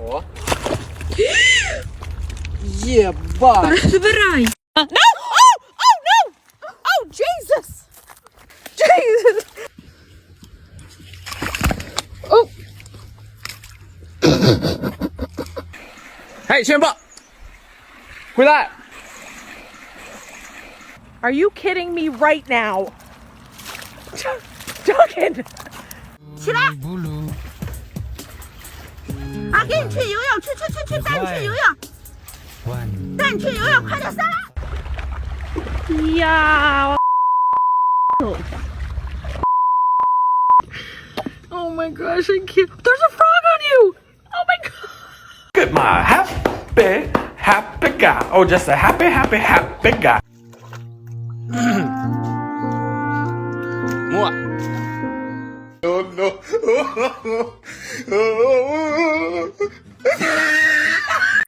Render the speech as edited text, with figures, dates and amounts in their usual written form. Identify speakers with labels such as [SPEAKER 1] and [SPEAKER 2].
[SPEAKER 1] О. Єбать!
[SPEAKER 2] Забирай. No! Oh! Oh no! Oh Jesus! Jesus! Oh!
[SPEAKER 1] 嘿，宣报，回来。
[SPEAKER 2] Are you kidding me right now? Duncan!
[SPEAKER 3] 起来！啊，给你去游泳，去，带你去游泳，带你去游泳，快点上来！
[SPEAKER 2] Yeah. Oh my gosh, I can't. There's a frog on you! Oh my god!
[SPEAKER 4] Look at my happy guy. Oh, just a happy guy.
[SPEAKER 1] 摸。No.